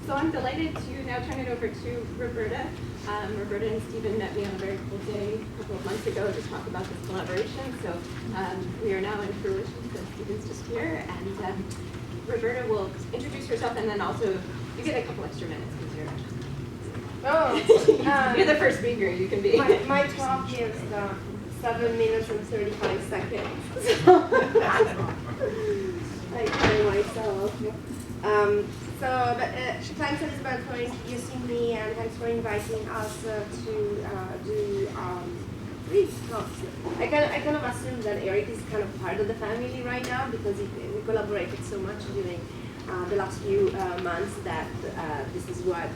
So I'm delighted to now turn it over to Roberta. Roberta and Stephen met me on a very cool day a couple of months ago to talk about this collaboration. So we are now in fruition, so Stephen's just here. And Roberta will introduce herself, and then also you get a couple extra minutes because you're the first speaker. You can be. My talk is 7 minutes and 35 seconds. So I carry myself. Thanks Elizabeth for introducing me, and thanks for inviting us to do these talks. I kind of assume that Eric is kind of part of the family right now because we collaborated so much during the last few months that this is what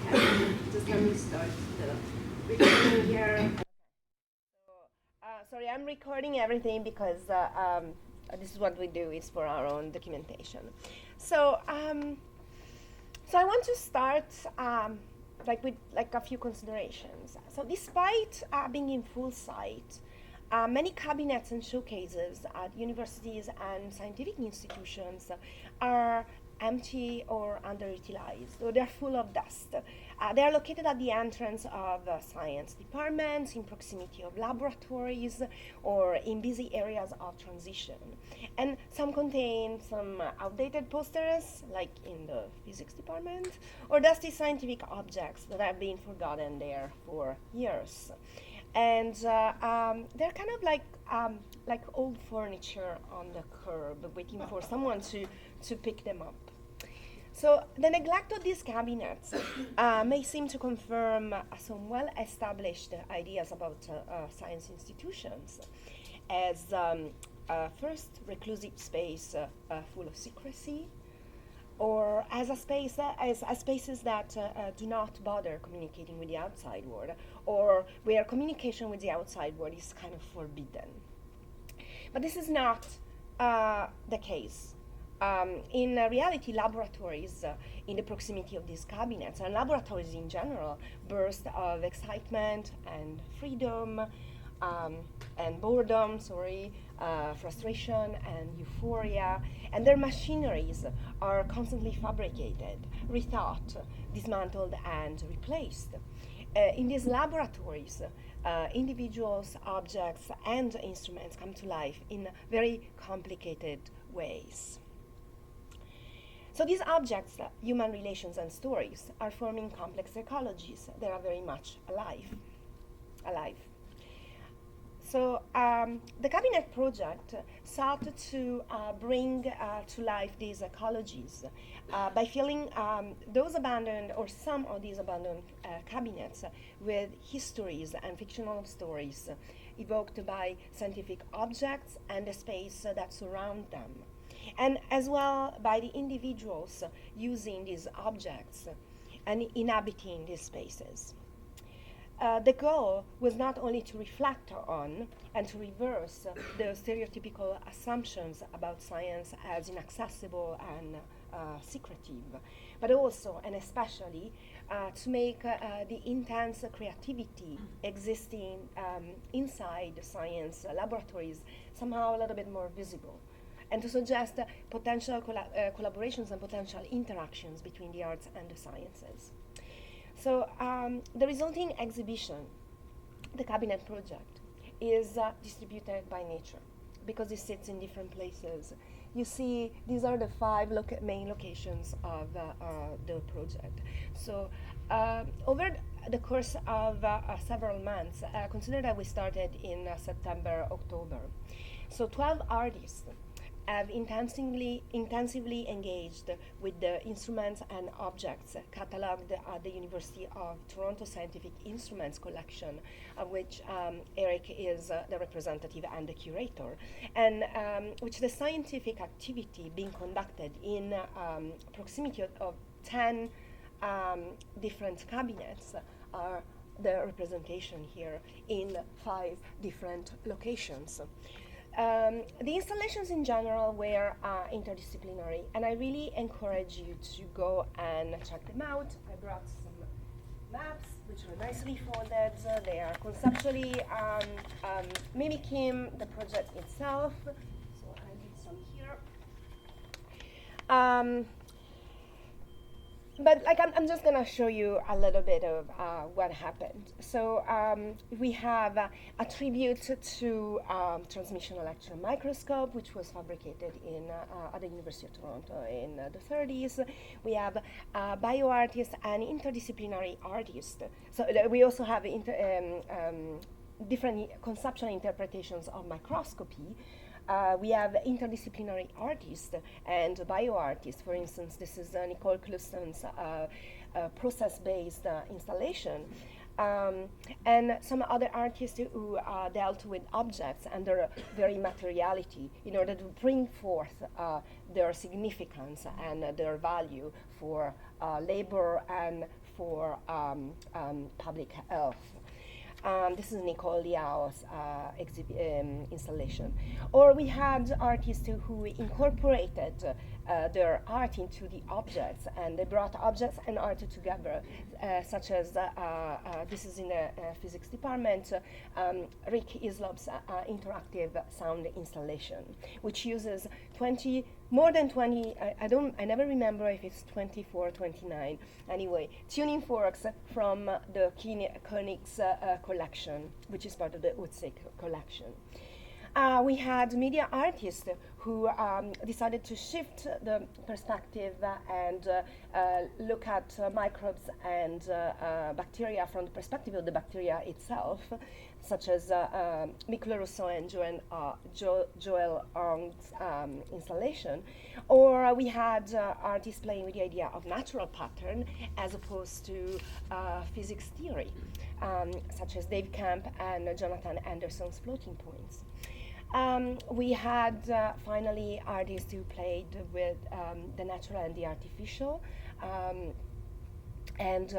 happened. Just let me start the recording here. Sorry, I'm recording everything because this is what we do. It's for our own documentation. So I want to start with a few considerations. So despite being in full sight, many cabinets and showcases at universities and scientific institutions are empty or underutilized, or they're full of dust. They are located at the entrance of science departments, in proximity of laboratories, or in busy areas of transition. And some contain some outdated posters, like in the physics department, or dusty scientific objects that have been forgotten there for years. And they're kind of like old furniture on the curb, waiting for someone to pick them up. So the neglect of these cabinets may seem to confirm some well-established ideas about science institutions as first, reclusive space full of secrecy, or as spaces that do not bother communicating with the outside world, or where communication with the outside world is kind of forbidden. But this is not the case. In reality, laboratories in the proximity of these cabinets, and laboratories in general, burst of excitement and freedom and boredom, frustration and euphoria, and their machineries are constantly fabricated, rethought, dismantled, and replaced. In these laboratories, individuals, objects, and instruments come to life in very complicated ways. So these objects, human relations and stories, are forming complex ecologies. They are very much alive. So the Cabinet project sought to bring to life these ecologies by filling those abandoned, or some of these abandoned cabinets, with histories and fictional stories evoked by scientific objects and the space that surround them, and as well by the individuals using these objects and inhabiting these spaces. The goal was not only to reflect on and to reverse the stereotypical assumptions about science as inaccessible and secretive, but also and especially to make the intense creativity existing inside science laboratories somehow a little bit more visible, and to suggest potential collaborations and potential interactions between the arts and the sciences. So the resulting exhibition, the Cabinet project, is distributed by nature because it sits in different places. You see, these are the 5 main locations of the project. So over the course of several months, consider that we started in September, October. So 12 artists have intensively engaged with the instruments and objects catalogued at the University of Toronto Scientific Instruments collection, of which Eric is the representative and the curator, and which the scientific activity being conducted in proximity of 10 different cabinets are the representation here in 5 different locations. The installations in general were interdisciplinary, and I really encourage you to go and check them out. I brought some maps, which are nicely folded. They are conceptually mimicking the project itself. So I did some here. but like I'm just gonna show you a little bit of what happened. So we have a tribute to transmission electron microscope, which was fabricated at the University of Toronto in the 30s. We have bioartists and interdisciplinary artists. So we also have different conceptual interpretations of microscopy. We have interdisciplinary artists and bioartists. For instance, this is Nicole Klusten's process-based installation. And some other artists who dealt with objects and their very materiality in order to bring forth their significance and their value for labor and for public health. This is Nicole Liao's installation. Or we had artists who incorporated their art into the objects, and they brought objects and art together, such as, this is in the physics department, Rick Islop's interactive sound installation, which uses more than 20, I never remember if it's 24 or 29, anyway, tuning forks from the Koenig's collection, which is part of the Utzig collection. We had media artists who decided to shift the perspective and look at microbes and bacteria from the perspective of the bacteria itself, such as Michael Rousseau and Joel Ong's installation. Or we had artists playing with the idea of natural pattern as opposed to physics theory, such as Dave Camp and Jonathan Anderson's floating points. We had finally artists who played with the natural and the artificial, and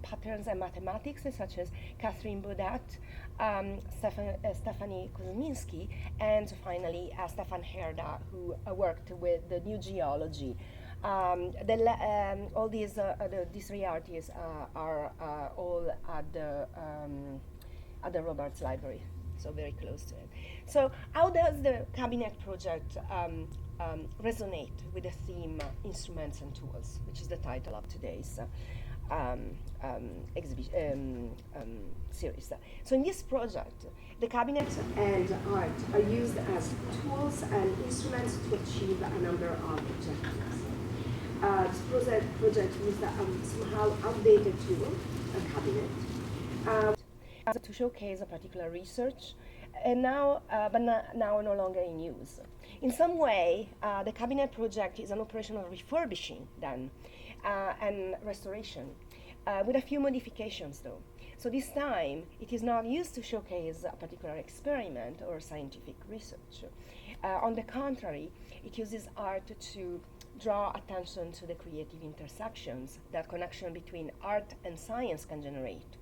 patterns and mathematics, such as Catherine Baudat, Stephanie Kozuminski, and finally Stefan Herda, who worked with the new geology. All these three artists are all at the Robarts Library, so very close to it. So how does the Cabinet project resonate with the theme Instruments and Tools, which is the title of today's series? So in this project, the cabinet and art are used as tools and instruments to achieve a number of objectives. This project used a somehow outdated tool, a cabinet, to showcase a particular research, and now, now no longer in use. In some way, the Cabinet project is an operation of refurbishing then, and restoration, with a few modifications though. So this time, it is not used to showcase a particular experiment or scientific research. On the contrary, it uses art to draw attention to the creative intersections that connection between art and science can generate.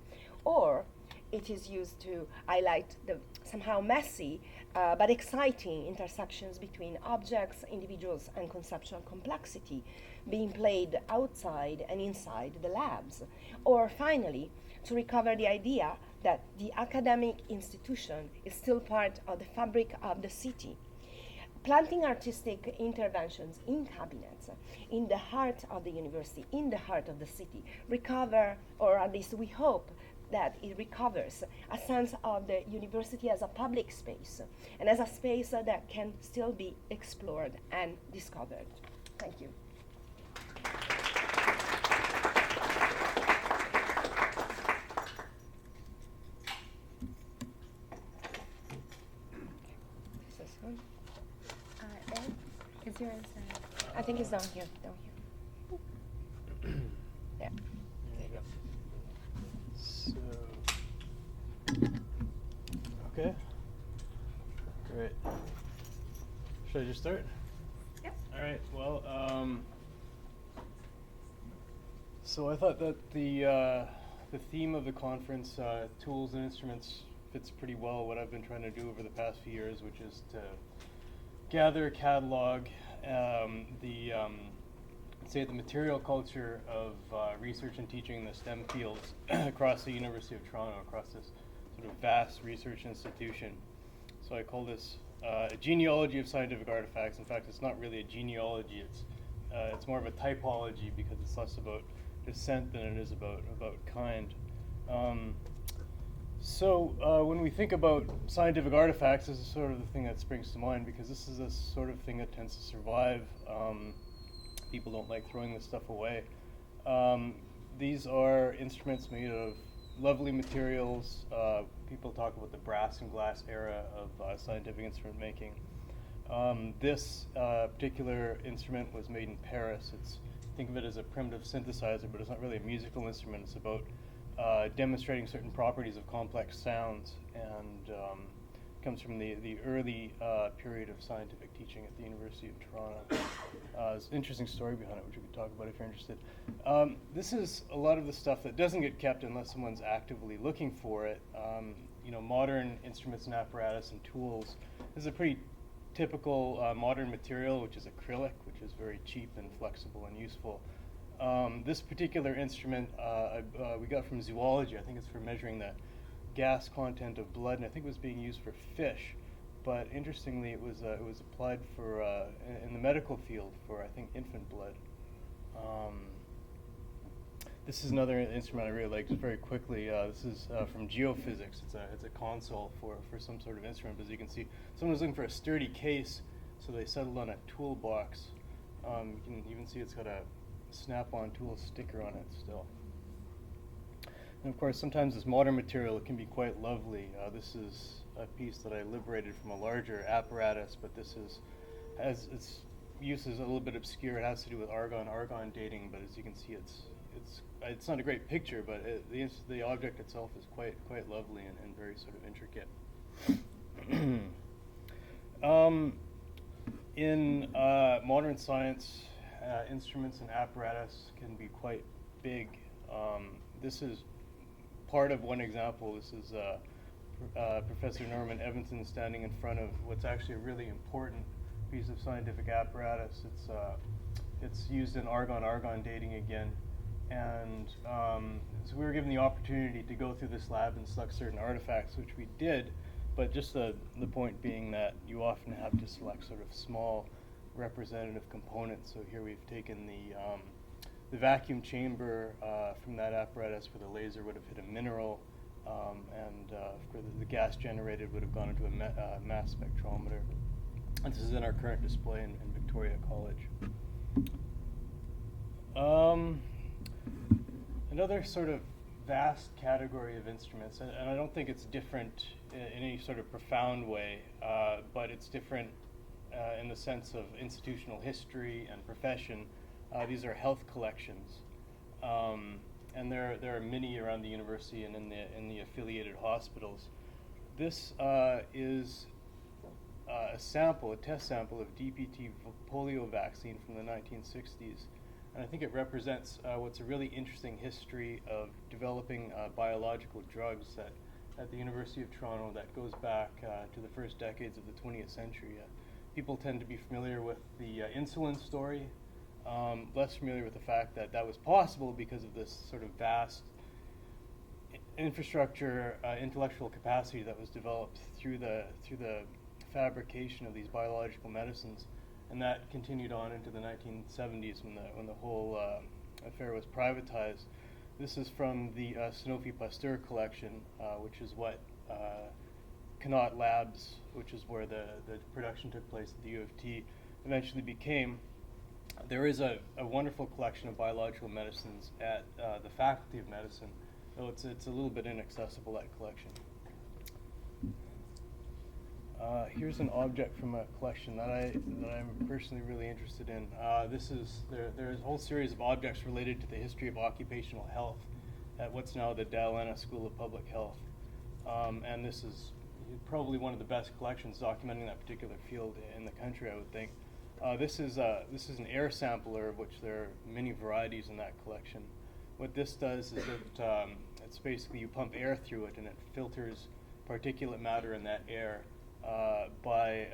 Or it is used to highlight the somehow messy but exciting intersections between objects, individuals, and conceptual complexity being played outside and inside the labs. Or finally, to recover the idea that the academic institution is still part of the fabric of the city. Planting artistic interventions in cabinets, in the heart of the university, in the heart of the city, recover, or at least we hope, that it recovers a sense of the university as a public space and as a space that can still be explored and discovered. Thank you. This one? Ed, is yours? I think it's down here. Yeah. Okay. Great. Should I just start? Yep. All right. Well, so I thought that the theme of the conference, tools and instruments, fits pretty well what I've been trying to do over the past few years, which is to gather, catalog the material culture of research and teaching in the STEM fields across the University of Toronto, across this sort of vast research institution. So I call this a genealogy of scientific artifacts. In fact, it's not really a genealogy, it's it's more of a typology because it's less about descent than it is about kind. So when we think about scientific artifacts, this is sort of the thing that springs to mind because this is a sort of thing that tends to survive. People don't like throwing this stuff away. These are instruments made of lovely materials. People talk about the brass and glass era of scientific instrument making. This particular instrument was made in Paris. Think of it as a primitive synthesizer, but it's not really a musical instrument. It's about demonstrating certain properties of complex sounds, and comes from the early period of scientific teaching at the University of Toronto. There's an interesting story behind it, which we could talk about if you're interested. This is a lot of the stuff that doesn't get kept unless someone's actively looking for it. Modern instruments and apparatus and tools. This is a pretty typical modern material, which is acrylic, which is very cheap and flexible and useful. This particular instrument we got from zoology. I think it's for measuring the gas content of blood, and I think it was being used for fish. But interestingly, it was applied for in the medical field for, I think, infant blood. This is another instrument I really like. Just very quickly, this is from geophysics. It's a console for some sort of instrument. But as you can see, someone was looking for a sturdy case, so they settled on a toolbox. You can even see it's got a snap-on tool sticker on it still. And of course, sometimes this modern material, it can be quite lovely. This is a piece that I liberated from a larger apparatus, but this has its use is a little bit obscure. It has to do with argon dating, but as you can see, it's not a great picture, but the object itself is quite lovely and very sort of intricate. In modern science, instruments and apparatus can be quite big. This is part of one example. This is Professor Norman Evanson standing in front of what's actually a really important piece of scientific apparatus. It's used in argon dating again. And so we were given the opportunity to go through this lab and select certain artifacts, which we did, but just the point being that you often have to select sort of small representative components. So here we've taken the vacuum chamber from that apparatus where the laser would have hit a mineral, and of course the gas generated would have gone into a mass spectrometer. And this is in our current display in Victoria College. Another sort of vast category of instruments, and I don't think it's different in any sort of profound way, but it's different in the sense of institutional history and profession. These are health collections, and there are many around the university and in the affiliated hospitals. This is a test sample of DPT polio vaccine from the 1960s. And I think it represents what's a really interesting history of developing biological drugs at the University of Toronto that goes back to the first decades of the 20th century. People tend to be familiar with the insulin story, less familiar with the fact that that was possible because of this sort of vast infrastructure, intellectual capacity that was developed through the fabrication of these biological medicines. And that continued on into the 1970s when the whole affair was privatized. This is from the Sanofi Pasteur collection, which is what Connaught Labs, which is where the production took place at the U of T, eventually became. There is a wonderful collection of biological medicines at the Faculty of Medicine, though it's a little bit inaccessible, that collection. Here's an object from a collection that I'm personally really interested in. There's a whole series of objects related to the history of occupational health at what's now the Dalhousie School of Public Health, and this is probably one of the best collections documenting that particular field in the country, I would think. This is an air sampler, of which there are many varieties in that collection. What this does is it's basically you pump air through it and it filters particulate matter in that air by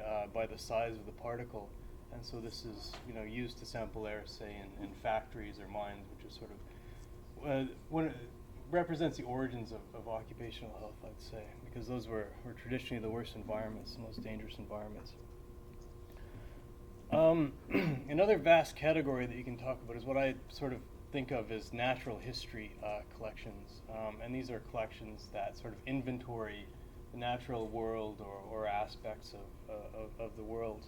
the size of the particle, and so this is used to sample air, say in factories or mines, which is sort of represents the origins of occupational health, I'd say, because those were traditionally the worst environments, the most dangerous environments. Another vast category that you can talk about is what I sort of think of as natural history collections. And these are collections that sort of inventory the natural world or aspects of the world.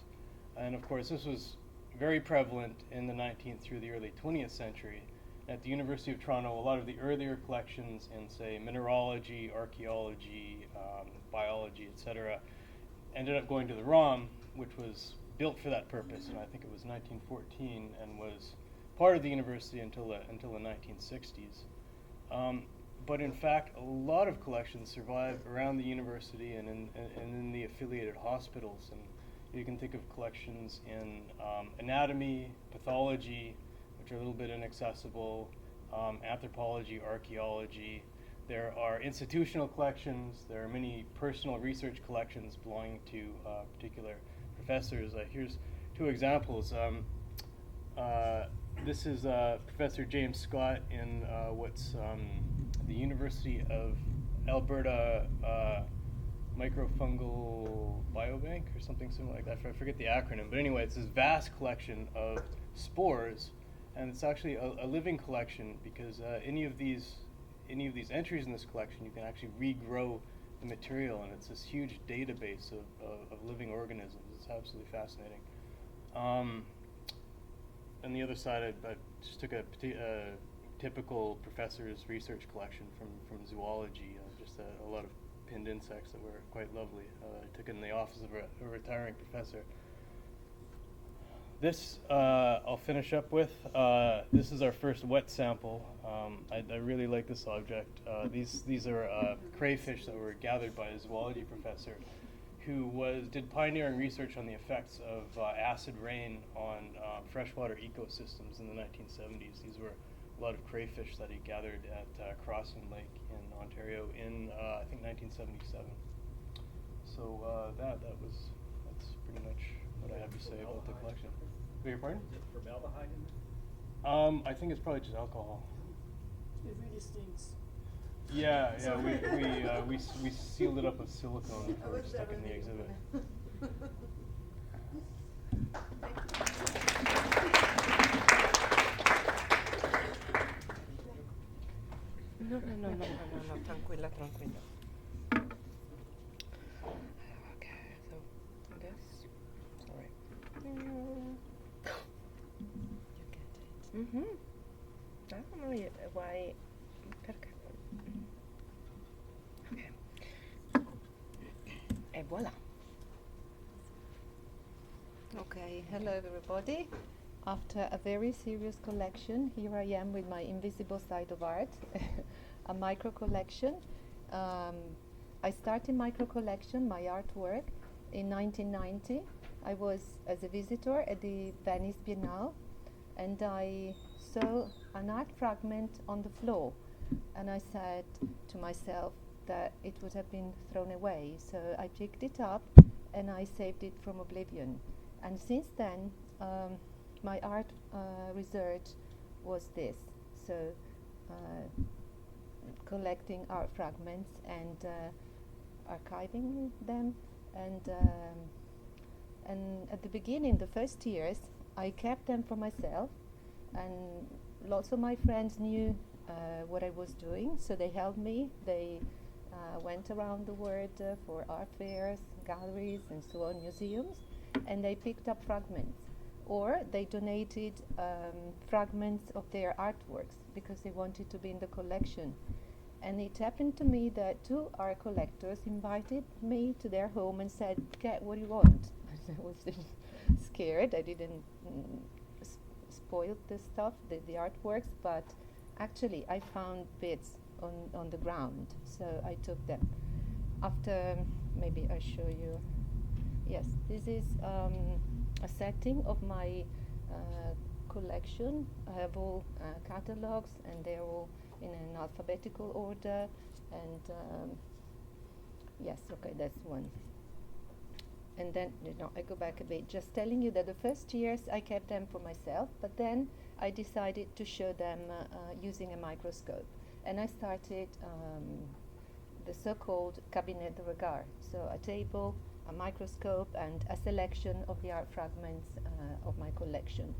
And of course, this was very prevalent in the 19th through the early 20th century. At the University of Toronto, a lot of the earlier collections in, say, mineralogy, archaeology, biology, etc., ended up going to the ROM, which was built for that purpose, and I think it was 1914, and was part of the university until the 1960s. But in fact, a lot of collections survive around the university and in the affiliated hospitals. And you can think of collections in anatomy, pathology, which are a little bit inaccessible, anthropology, archaeology. There are institutional collections. There are many personal research collections belonging to particular professors. Here's two examples. This is Professor James Scott in what's the University of Alberta Microfungal Biobank or something similar like that. I forget the acronym, but anyway, it's this vast collection of spores, and it's actually a living collection because any of these entries in this collection, you can actually regrow the material, and it's this huge database of living organisms. It's absolutely fascinating. On the other side, I just took a typical professor's research collection from zoology, just a lot of pinned insects that were quite lovely. I took it in the office of a retiring professor. This I'll finish up with. This is our first wet sample. I really like this object. These are crayfish that were gathered by a zoology professor who did pioneering research on the effects of acid rain on freshwater ecosystems in the 1970s. These were a lot of crayfish that he gathered at Crossan Lake in Ontario in I think 1977. So that's pretty much what I have to say about the collection. Beg your pardon? Is it formaldehyde in there? I think it's probably just alcohol. It really stinks. Yeah, we sealed it up with silicone before it's stuck in the exhibit. No, tranquilla. Okay, so this. Sorry. You get it. I don't know why. Perché? Okay. E voilà. Okay, hello everybody. After a very serious collection, here I am with my invisible side of art, a micro collection. I started micro collection, my artwork, in 1990. I was as a visitor at the Venice Biennale, and I saw an art fragment on the floor, and I said to myself that it would have been thrown away. So I picked it up and I saved it from oblivion. And since then, my art research was this. So collecting art fragments and archiving them. And at the beginning, the first years, I kept them for myself. And lots of my friends knew what I was doing, so they helped me. They went around the world for art fairs, galleries, and so on, museums, and they picked up fragments. Or they donated fragments of their artworks because they wanted to be in the collection. And it happened to me that two art collectors invited me to their home and said, "Get what you want." I was scared. I didn't spoil the stuff, the artworks, but actually I found bits on the ground, so I took them. After, maybe I show you. Yes, this is a setting of my collection. I have all catalogs, and they're all in an alphabetical order. And yes, okay, that's one. And then, I go back a bit, just telling you that the first years I kept them for myself, but then I decided to show them using a microscope. And I started the so-called Cabinet of Curiosities. So a table a microscope and a selection of the art fragments of my collection,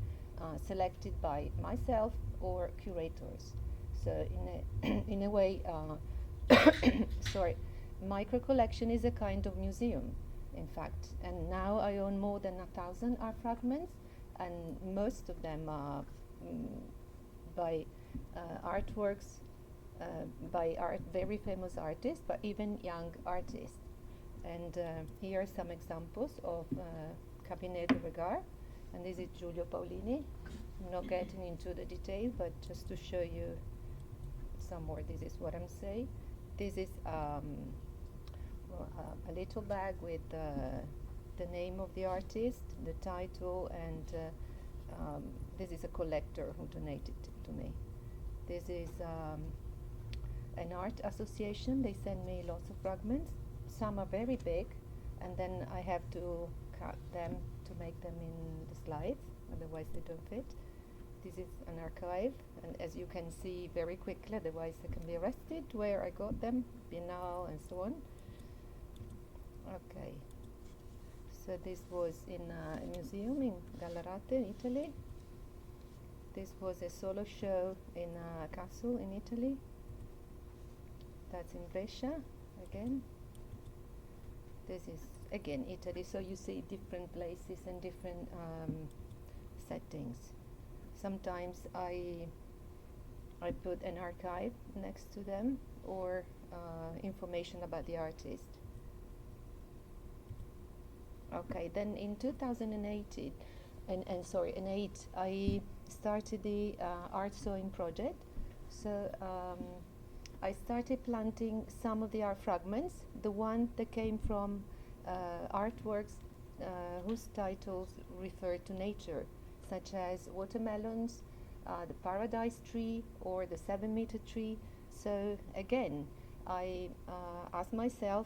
selected by myself or curators. So in a way, sorry, micro collection is a kind of museum, in fact. And now I own more than 1,000 art fragments, and most of them are by artworks by very famous artists, but even young artists. And here are some examples of Cabinet of Curiosities, and this is Giulio Paolini. I'm not getting into the detail, but just to show you some more, this is what I'm saying. This is a little bag with the name of the artist, the title, and this is a collector who donated it to me. This is an art association. They send me lots of fragments. Some are very big, and then I have to cut them to make them in the slides, otherwise they don't fit. This is an archive, and as you can see very quickly, otherwise I can be arrested, where I got them, Biennale and so on. Okay, so this was in a museum in Gallarate, in Italy. This was a solo show in a castle in Italy. That's in Brescia, again. This is, again, Italy, so you see different places and different settings. Sometimes I put an archive next to them, or information about the artist. Okay, then in 2008, I started the art sewing project. So I started planting some of the art fragments, the one that came from artworks whose titles refer to nature, such as watermelons, the paradise tree, or the 7-meter tree. So again, I asked myself,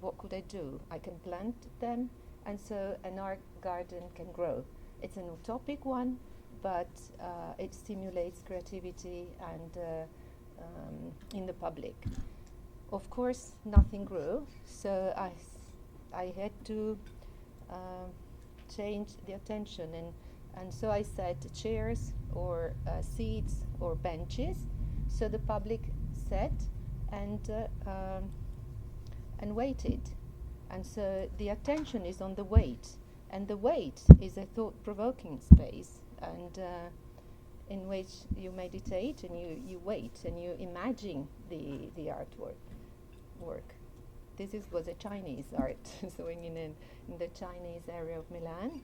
what could I do? I can plant them, and so an art garden can grow. It's an utopic one, but it stimulates creativity and in the public. Of course, nothing grew, so I had to change the attention, and so I set chairs or seats or benches, so the public sat and waited, and so the attention is on the wait, and the wait is a thought-provoking space, and in which you meditate and you wait and you imagine the artwork. This was a Chinese art sewing in the Chinese area of Milan.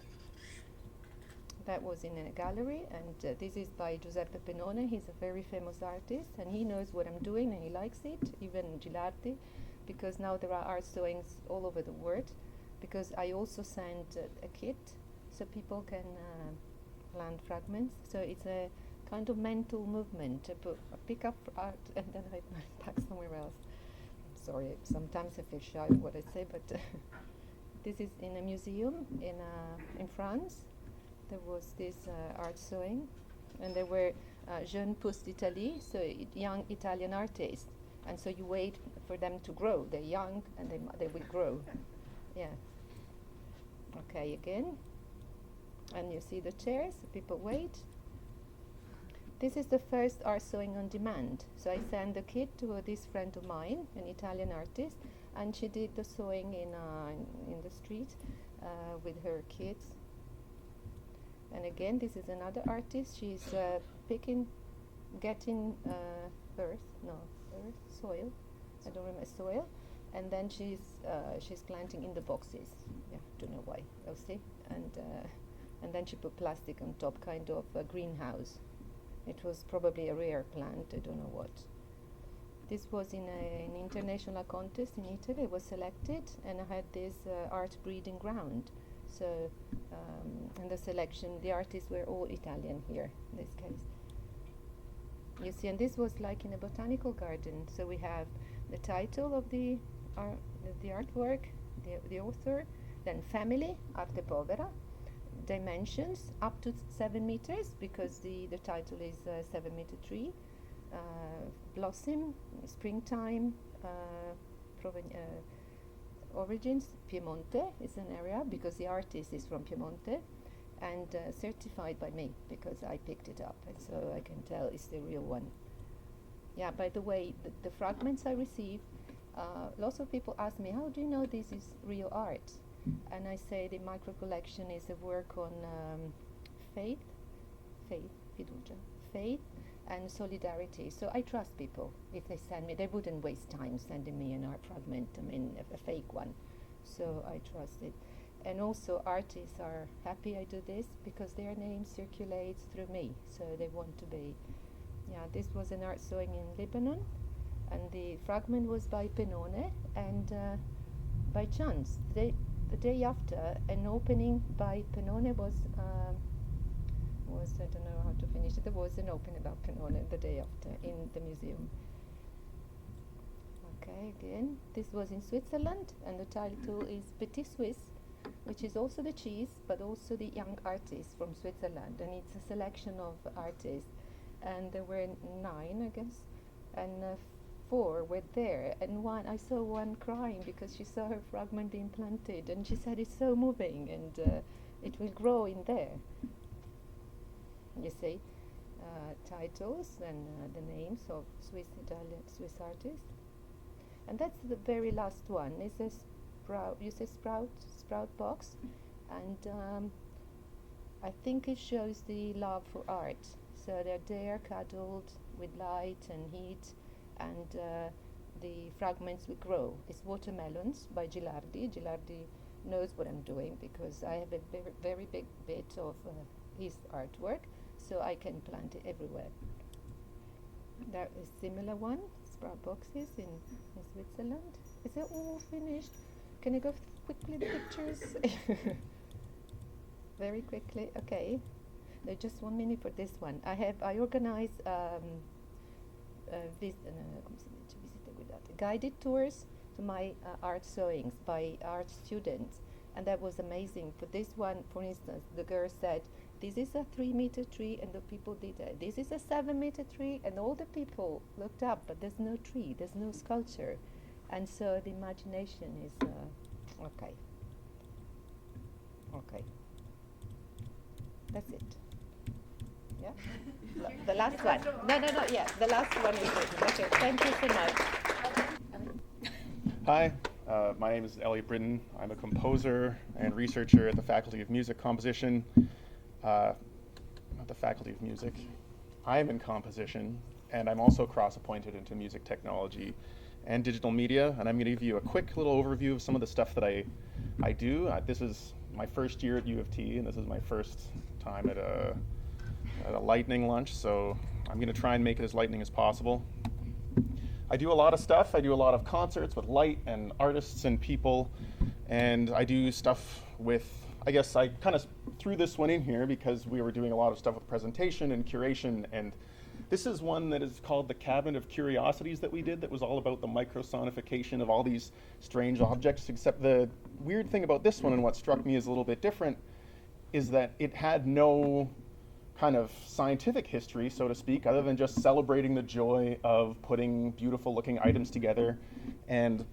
That was in a gallery, and this is by Giuseppe Pennone. He's a very famous artist, and he knows what I'm doing and he likes it, even Gilardi, because now there are art sewings all over the world, because I also send a kit so people can plant fragments. So it's a kind of mental movement. I pick up art and then I pack somewhere else. Sorry, sometimes I feel shy of what I say, but this is in a museum in France. There was this art sewing, and there were Jeunes Pousses d'Italie, so young Italian artists. And so you wait for them to grow. They're young and they will grow. Yeah. Okay, again. And you see the chairs, people wait. This is the first art sewing on demand. So I sent the kit to this friend of mine, an Italian artist, and she did the sewing in the street with her kids. And again, this is another artist. She's getting soil. I don't remember, soil. And then she's planting in the boxes. Yeah, don't know why. You'll see. And then she put plastic on top, kind of a greenhouse. It was probably a rare plant, I don't know what. This was in an international contest in Italy. It was selected, and I had this art breeding ground. So in the selection, the artists were all Italian here, in this case. You see, and this was like in a botanical garden. So we have the title of the artwork, the author, then family, arte povera, dimensions up to 7 meters, because the title is 7-meter tree, blossom, springtime, origins. Piemonte is an area because the artist is from Piemonte, and certified by me because I picked it up, and so I can tell it's the real one. Yeah, by the way, the fragments I receive, lots of people ask me, how do you know this is real art? And I say the micro collection is a work on faith, fiducia, faith and solidarity. So I trust people. If they send me, they wouldn't waste time sending me an art fragment, I mean a fake one. So I trust it. And also artists are happy I do this because their name circulates through me. So they want to be, yeah, this was an art sewing in Lebanon, and the fragment was by Benone, and by chance, the day after, an opening by Benone was I don't know how to finish it. There was an opening about Benone the day after in the museum. Okay, again, this was in Switzerland, and the title is Petit Suisse, which is also the cheese, but also the young artists from Switzerland, and it's a selection of artists, and there were 9, I guess, and 4 were there, and I saw one crying because she saw her fragment being planted, and she said it's so moving, and it will grow in there. You see, titles and the names of Swiss artists, and that's the very last one. It's a sprout box, and I think it shows the love for art. So they're there, cuddled with light and heat, and the fragments will grow. It's watermelons by Gilardi. Gilardi knows what I'm doing because I have a very big bit of his artwork, so I can plant it everywhere. There is similar one, sprout boxes in Switzerland. Is it all finished? Can I go quickly the pictures? Very quickly, okay. Just 1 minute for this one. I organize guided tours to my art sewings by art students, and that was amazing. For this one, for instance, the girl said, this is a 3-meter tree, and the people did it. This is a 7-meter tree, and all the people looked up, but there's no tree, there's no sculpture. And so the imagination is, okay. Okay. That's it. Yeah? The last one. No, yeah, the last one is it. Okay, thank you so much. Hi, my name is Ellie Britain. I'm a composer and researcher at the Faculty of Music Composition. Not the Faculty of Music. I'm in composition, and I'm also cross-appointed into music technology and digital media, and I'm going to give you a quick little overview of some of the stuff that I do. This is my first year at U of T, and this is my first time at a lightning lunch, so I'm going to try and make it as lightning as possible. I do a lot of stuff. I do a lot of concerts with light and artists and people, and I do stuff with, I guess I kind of threw this one in here because we were doing a lot of stuff with presentation and curation, and this is one that is called the Cabinet of Curiosities that we did that was all about the microsonification of all these strange objects, except the weird thing about this one and what struck me as a little bit different is that it had no kind of scientific history, so to speak, other than just celebrating the joy of putting beautiful looking items together. And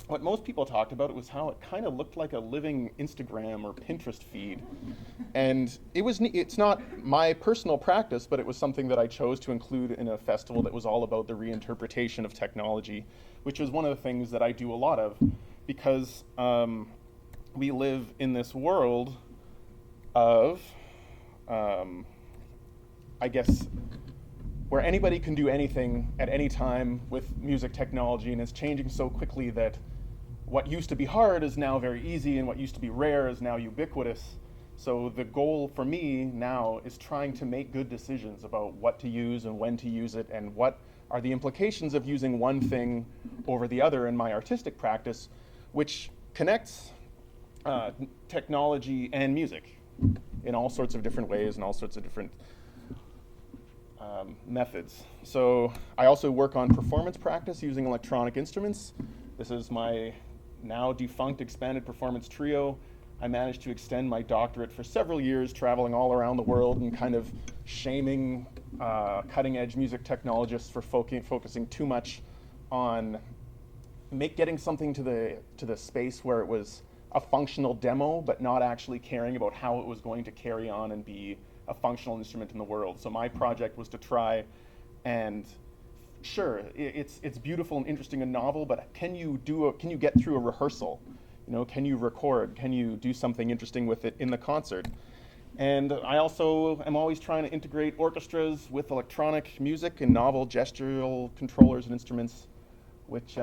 what most people talked about was how it kind of looked like a living Instagram or Pinterest feed. And it's not my personal practice, but it was something that I chose to include in a festival that was all about the reinterpretation of technology, which is one of the things that I do a lot of, because we live in this world of, I guess, where anybody can do anything at any time with music technology, and it's changing so quickly that what used to be hard is now very easy, and what used to be rare is now ubiquitous. So the goal for me now is trying to make good decisions about what to use and when to use it, and what are the implications of using one thing over the other in my artistic practice, which connects technology and music in all sorts of different ways and all sorts of different methods. So I also work on performance practice using electronic instruments. This is my now defunct expanded performance trio. I managed to extend my doctorate for several years, traveling all around the world and kind of shaming cutting edge music technologists for focusing too much on getting something to the space where it was a functional demo, but not actually caring about how it was going to carry on and be a functional instrument in the world. So my project was to try and, sure, it's beautiful and interesting and novel, but can you get through a rehearsal? You know, can you record? Can you do something interesting with it in the concert? And I also am always trying to integrate orchestras with electronic music and novel gestural controllers and instruments, which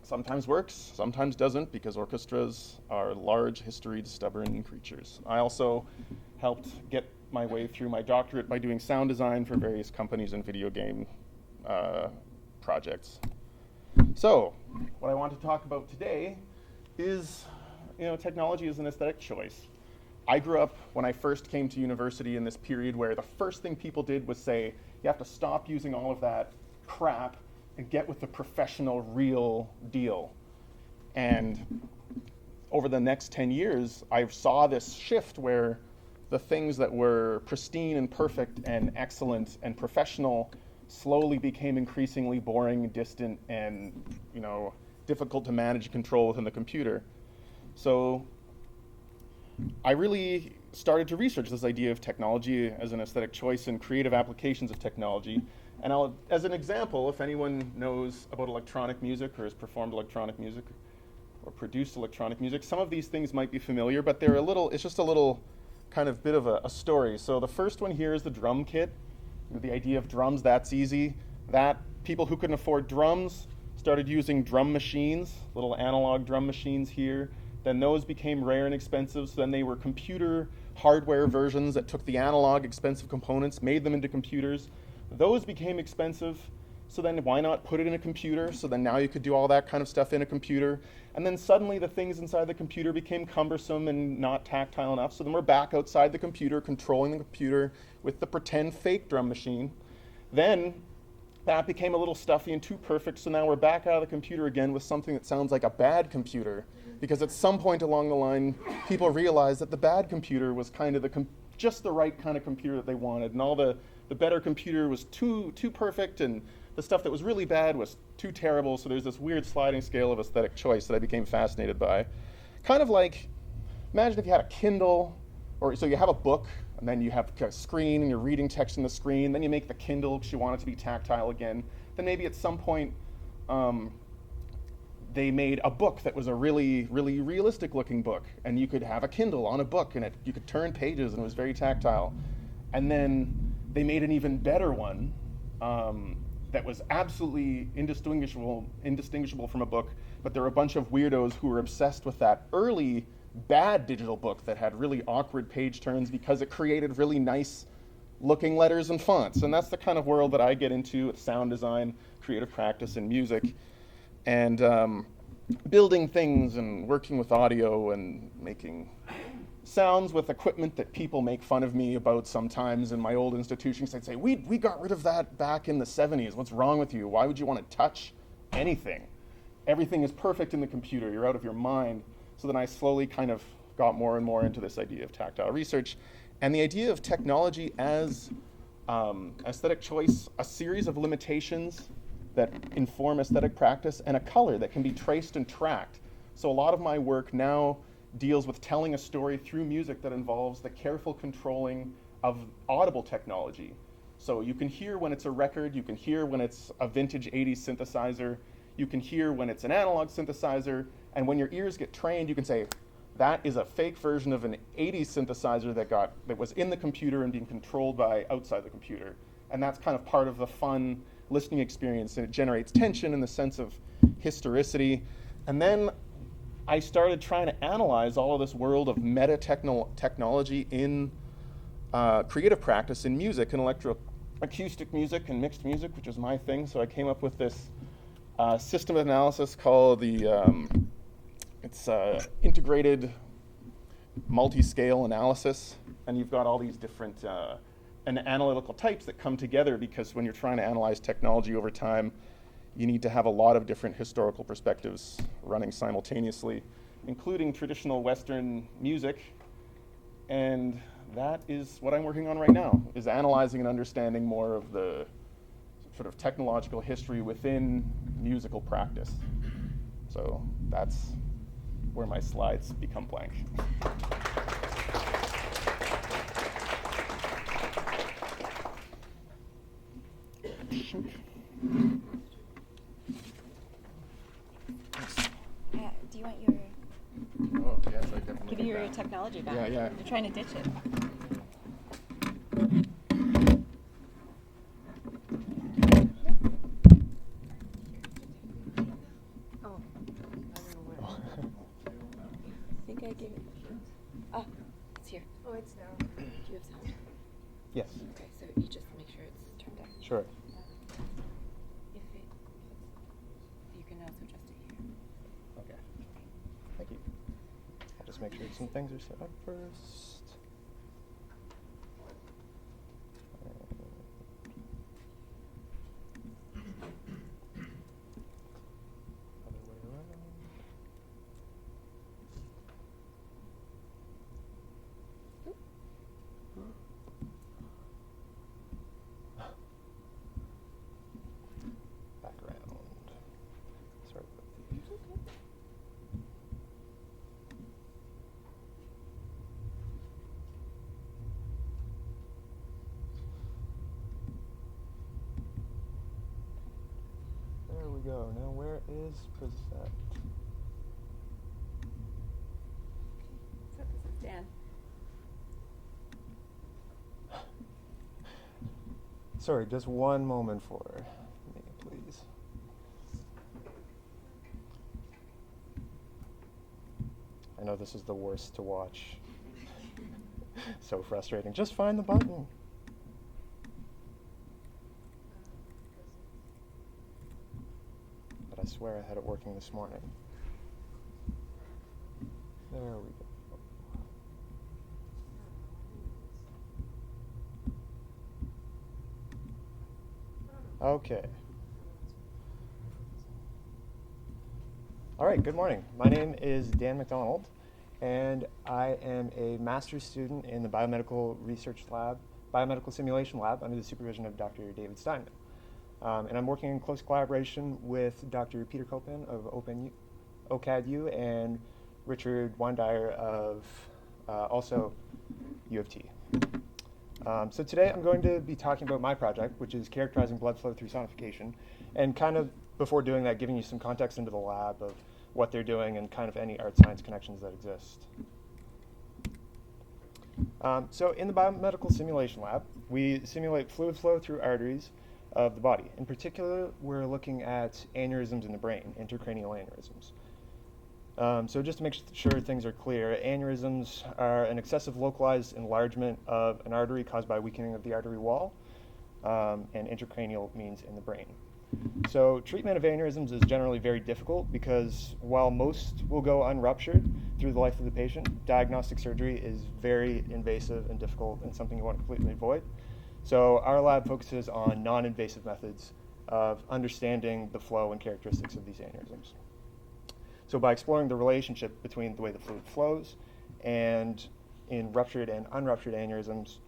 sometimes works, sometimes doesn't, because orchestras are large, historied, stubborn creatures. I also helped get my way through my doctorate by doing sound design for various companies and video game projects. So, what I want to talk about today is, technology as an aesthetic choice. I grew up, when I first came to university, in this period where the first thing people did was say, you have to stop using all of that crap and get with the professional, real deal. And over the next 10 years, I saw this shift where the things that were pristine and perfect and excellent and professional slowly became increasingly boring, distant, and difficult to manage and control within the computer. So I really started to research this idea of technology as an aesthetic choice and creative applications of technology. And as an example, if anyone knows about electronic music or has performed electronic music or produced electronic music, some of these things might be familiar, but it's just a little kind of bit of a story. So the first one here is the drum kit. The idea of drums, that's easy. That people who couldn't afford drums started using drum machines, little analog drum machines here. Then those became rare and expensive, so then they were computer hardware versions that took the analog expensive components, made them into computers. Those became expensive, so then why not put it in a computer? So then now you could do all that kind of stuff in a computer. And then suddenly the things inside the computer became cumbersome and not tactile enough, so then we're back outside the computer, controlling the computer with the pretend fake drum machine. Then that became a little stuffy and too perfect, so now we're back out of the computer again with something that sounds like a bad computer, because at some point along the line, people realized that the bad computer was kind of just the right kind of computer that they wanted, and all the better computer was too perfect, and the stuff that was really bad was too terrible, so there's this weird sliding scale of aesthetic choice that I became fascinated by. Kind of like, imagine if you had a Kindle, so you have a book, and then you have a screen, and you're reading text on the screen, then you make the Kindle because you want it to be tactile again. Then maybe at some point, they made a book that was a really, really realistic looking book, and you could have a Kindle on a book, and you could turn pages, and it was very tactile. And then they made an even better one that was absolutely indistinguishable from a book, but there were a bunch of weirdos who were obsessed with that early bad digital book that had really awkward page turns because it created really nice looking letters and fonts. And that's the kind of world that I get into with sound design, creative practice, and music. And building things and working with audio and making sounds with equipment that people make fun of me about sometimes in my old institutions. They'd say, we got rid of that back in the 70s. What's wrong with you? Why would you want to touch anything? Everything is perfect in the computer. You're out of your mind. So then I slowly kind of got more and more into this idea of tactile research and the idea of technology as aesthetic choice, a series of limitations that inform aesthetic practice, and a color that can be traced and tracked. So a lot of my work now deals with telling a story through music that involves the careful controlling of audible technology. So you can hear when it's a record, you can hear when it's a vintage 80s synthesizer, you can hear when it's an analog synthesizer, and when your ears get trained, you can say, that is a fake version of an 80s synthesizer that was in the computer and being controlled by outside the computer. And that's kind of part of the fun listening experience, and it generates tension in the sense of historicity. And then I started trying to analyze all of this world of meta-technology in creative practice in music and electroacoustic music and mixed music, which is my thing. So I came up with this system of analysis called it's integrated multi-scale analysis. And you've got all these different analytical types that come together, because when you're trying to analyze technology over time, you need to have a lot of different historical perspectives running simultaneously, including traditional Western music. And that is what I'm working on right now, is analyzing and understanding more of the sort of technological history within musical practice. So that's where my slides become blank. Do you want your Oh, yes, I definitely give need you your that. technology back? Yeah, yeah. You're trying to ditch it. Oh, I don't know where. I think I gave it. Ah, it's here. Oh, it's now. Do you have sound? Yes, Okay, so you just make sure it's turned up. sure. If it, you can also adjust it here. Okay. Thank you. I'll just make sure some things are set up first. Other way around. Background. Sorry about the. There we go. Now where is present? So this is Dan. Sorry, just one moment for me, please. I know this is the worst to watch. So frustrating. Just find the button. But I swear I had it working this morning. There we go. Okay. All right, good morning. My name is Dan McDonald, and I am a master's student in the biomedical simulation lab under the supervision of Dr. David Steinman. And I'm working in close collaboration with Dr. Peter Copan of OCADU and Richard Weindeyer of also U of T. So today I'm going to be talking about my project, which is characterizing blood flow through sonification, and kind of before doing that, giving you some context into the lab of what they're doing and kind of any art-science connections that exist. So in the biomedical simulation lab, we simulate fluid flow through arteries of the body. In particular, we're looking at aneurysms in the brain, intracranial aneurysms. So just to make sure things are clear, aneurysms are an excessive localized enlargement of an artery caused by weakening of the artery wall, and intracranial means in the brain. So treatment of aneurysms is generally very difficult because while most will go unruptured through the life of the patient, diagnostic surgery is very invasive and difficult and something you want to completely avoid. So our lab focuses on non-invasive methods of understanding the flow and characteristics of these aneurysms. So by exploring the relationship between the way the fluid flows and in ruptured and unruptured aneurysms,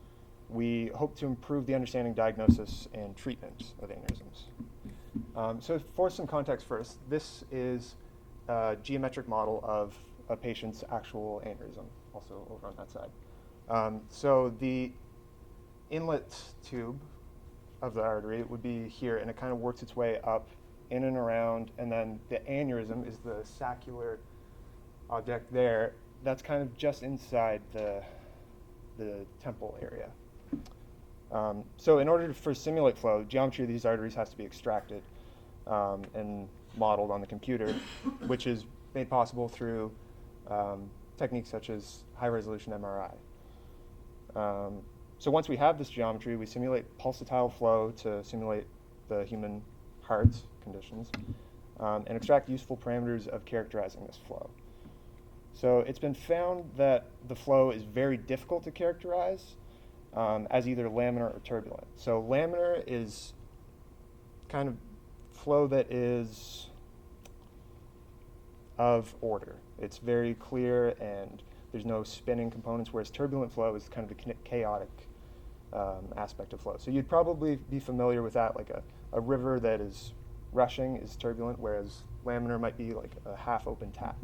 we hope to improve the understanding, diagnosis, and treatment of aneurysms. So for some context first, this is a geometric model of a patient's actual aneurysm, also over on that side. So the inlet tube of the artery would be here, and it kind of works its way up, in and around, and then the aneurysm is the saccular object there. That's kind of just inside the temple area. So in order for simulate flow, geometry of these arteries has to be extracted and modeled on the computer, which is made possible through techniques such as high-resolution MRI. So once we have this geometry, we simulate pulsatile flow to simulate the human heart conditions and extract useful parameters of characterizing this flow. So it's been found that the flow is very difficult to characterize as either laminar or turbulent. So laminar is kind of flow that is of order. It's very clear and there's no spinning components, whereas turbulent flow is kind of the chaotic aspect of flow. So you'd probably be familiar with that, like a river that is rushing is turbulent, whereas laminar might be like a half-open tap.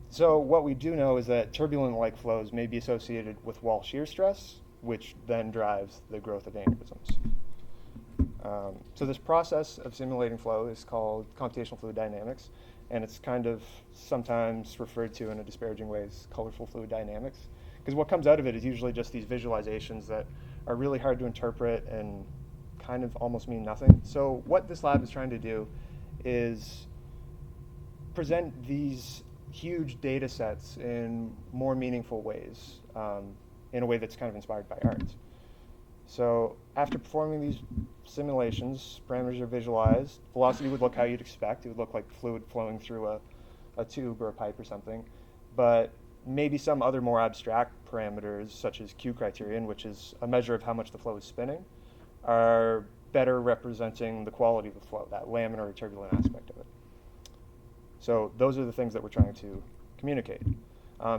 So what we do know is that turbulent-like flows may be associated with wall shear stress, which then drives the growth of aneurysms. So this process of simulating flow is called computational fluid dynamics, and it's kind of sometimes referred to in a disparaging way as colorful fluid dynamics, because what comes out of it is usually just these visualizations that are really hard to interpret and kind of almost mean nothing. So what this lab is trying to do is present these huge data sets in more meaningful ways, in a way that's kind of inspired by art. So after performing these simulations, parameters are visualized. Velocity would look how you'd expect. It would look like fluid flowing through a tube or a pipe or something. But maybe some other more abstract parameters, such as Q criterion, which is a measure of how much the flow is spinning, are better representing the quality of the flow, that laminar or turbulent aspect of it. So those are the things that we're trying to communicate.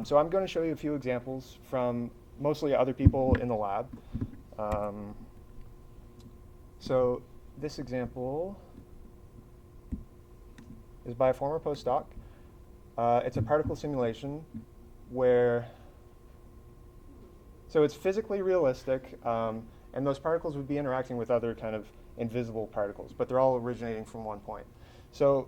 So I'm going to show you a few examples from mostly other people in the lab. So this example is by a former postdoc. It's a particle simulation where, so it's physically realistic, and those particles would be interacting with other kind of invisible particles, but they're all originating from one point. So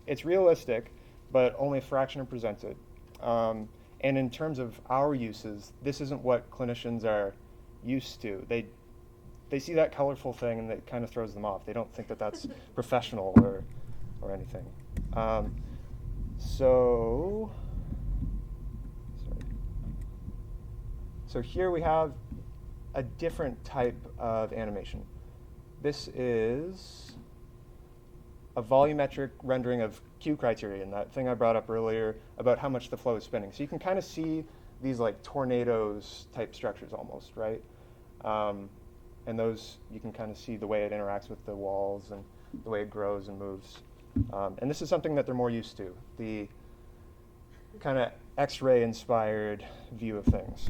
it's realistic, but only a fraction are presented. And in terms of our uses, this isn't what clinicians are used to. They see that colorful thing and it kind of throws them off. They don't think that that's professional or anything. So here we have a different type of animation. This is a volumetric rendering of Q criterion, that thing I brought up earlier about how much the flow is spinning. So you can kind of see these like tornadoes type structures almost, right? And those, you can kind of see the way it interacts with the walls and the way it grows and moves. And this is something that they're more used to, the kind of X-ray inspired view of things.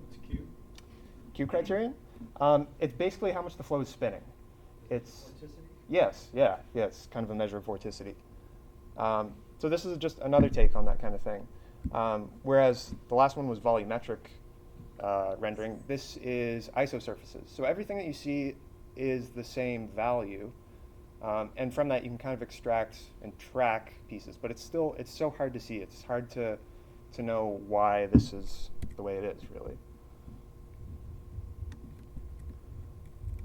What's Q? Q criterion? It's basically how much the flow is spinning. It's Vorticity? Yes, yeah, it's kind of a measure of vorticity. So this is just another take on that kind of thing. Whereas the last one was volumetric rendering, this is isosurfaces. So everything that you see is the same value, and from that you can kind of extract and track pieces. But it's so hard to see. It's hard to know why this is the way it is, really.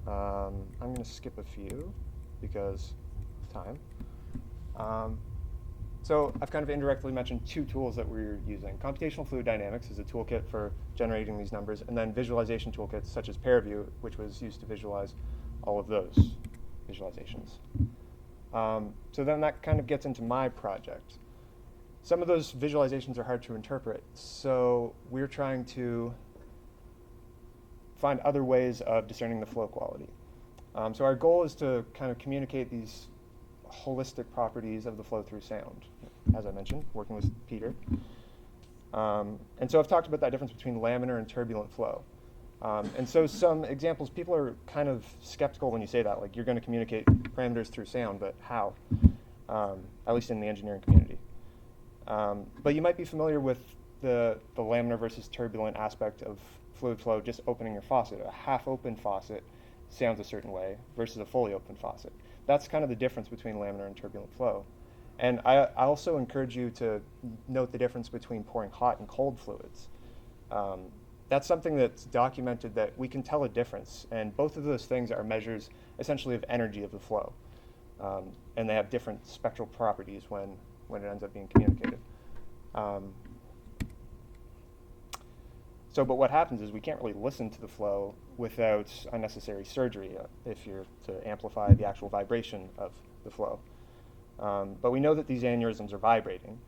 I'm going to skip a few because of time. So I've kind of indirectly mentioned two tools that we're using. Computational fluid dynamics is a toolkit for generating these numbers, and then visualization toolkits such as ParaView, which was used to visualize all of those visualizations. So then that kind of gets into my project. Some of those visualizations are hard to interpret, so we're trying to find other ways of discerning the flow quality. So our goal is to kind of communicate these holistic properties of the flow through sound, as I mentioned, working with Peter. And so I've talked about that difference between laminar and turbulent flow. And so some examples, people are kind of skeptical when you say that, like you're going to communicate parameters through sound, but how? At least in the engineering community. But you might be familiar with the laminar versus turbulent aspect of fluid flow, just opening your faucet. A half-open faucet sounds a certain way versus a fully open faucet. That's kind of the difference between laminar and turbulent flow. And I also encourage you to note the difference between pouring hot and cold fluids. That's something that's documented that we can tell a difference, and both of those things are measures essentially of energy of the flow. And they have different spectral properties when it ends up being communicated. But what happens is we can't really listen to the flow without unnecessary surgery if you're to amplify the actual vibration of the flow. But we know that these aneurysms are vibrating.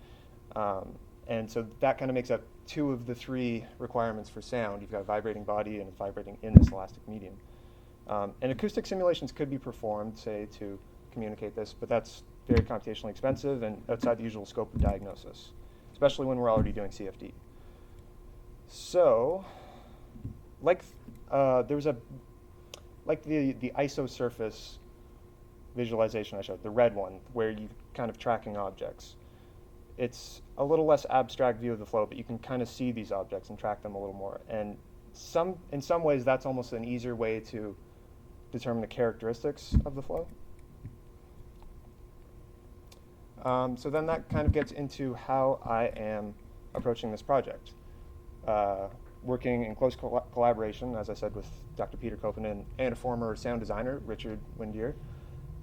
And so that kind of makes up two of the three requirements for sound. You've got a vibrating body and it's vibrating in this elastic medium. And acoustic simulations could be performed, say, to communicate this, but that's very computationally expensive and outside the usual scope of diagnosis. especially when we're already doing CFD. So, there was the isosurface visualization I showed, the red one, where you kind of tracking objects. It's a little less abstract view of the flow, but you can kind of see these objects and track them a little more. And in some ways, that's almost an easier way to determine the characteristics of the flow. So then that kind of gets into how I am approaching this project. Working in close collaboration, as I said, with Dr. Peter Kopanen and a former sound designer, Richard Windier.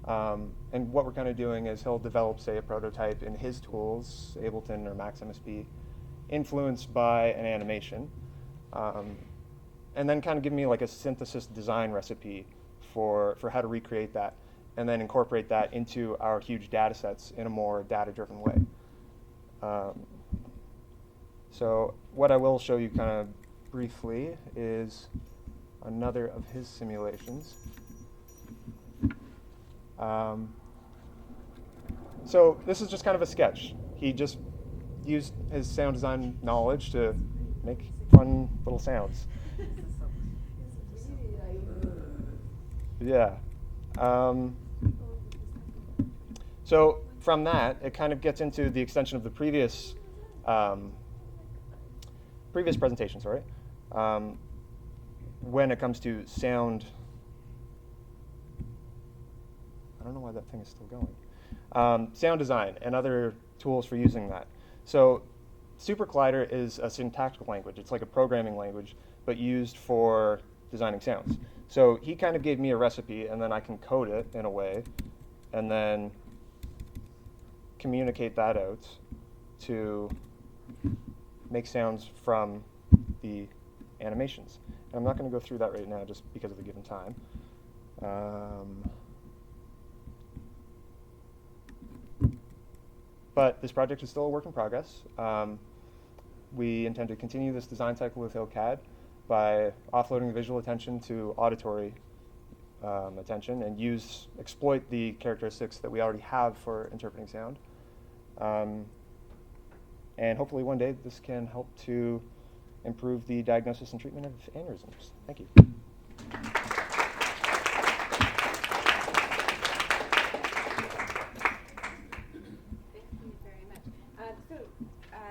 And what we're kind of doing is he'll develop, say, a prototype in his tools, Ableton or Max MSP, influenced by an animation, and then kind of give me like a synthesis design recipe for how to recreate that, and then incorporate that into our huge data sets in a more data-driven way. So what I will show you kind of briefly is another of his simulations. So this is just kind of a sketch. He just used his sound design knowledge to make fun little sounds. Yeah. So from that, it kind of gets into the extension of the previous presentation, sorry. When it comes to sound, I don't know why that thing is still going. Sound design and other tools for using that. So SuperCollider is a syntactical language. It's like a programming language, but used for designing sounds. So he kind of gave me a recipe, and then I can code it in a way, and then communicate that out to make sounds from the animations. And I'm not going to go through that right now just because of the given time. But this project is still a work in progress. We intend to continue this design cycle with HillCAD by offloading the visual attention to auditory attention and exploit the characteristics that we already have for interpreting sound. And hopefully one day this can help to improve the diagnosis and treatment of aneurysms. Thank you.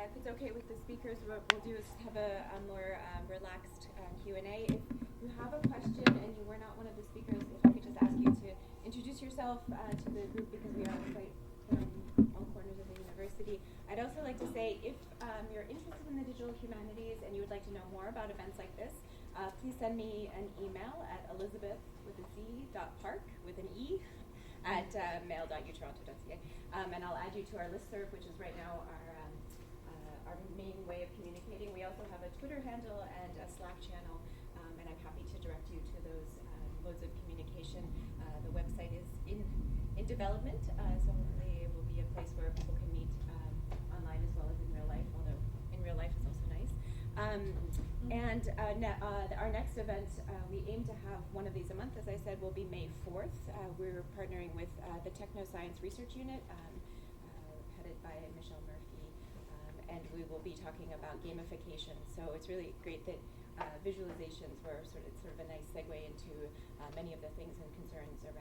If it's okay with the speakers, what we'll do is have a more relaxed Q&A. If you have a question and you were not one of the speakers, if I could just ask you to introduce yourself to the group, because we are quite all corners of the university. I'd also like to say, if you're interested in the digital humanities and you would like to know more about events like this, please send me an email at elizabeth.park at mail.utoronto.ca, and I'll add you to our listserv, which is right now our main way of communicating. We also have a Twitter handle and a Slack channel, and I'm happy to direct you to those modes of communication. The website is in development, so hopefully it will be a place where people can meet online as well as in real life, although in real life is also nice. Our next event, we aim to have one of these a month, as I said, will be May 4th. We're partnering with the Technoscience Research Unit, headed by Michelle Murphy, and we will be talking about gamification. So it's really great that visualizations were sort of a nice segue into many of the things and concerns around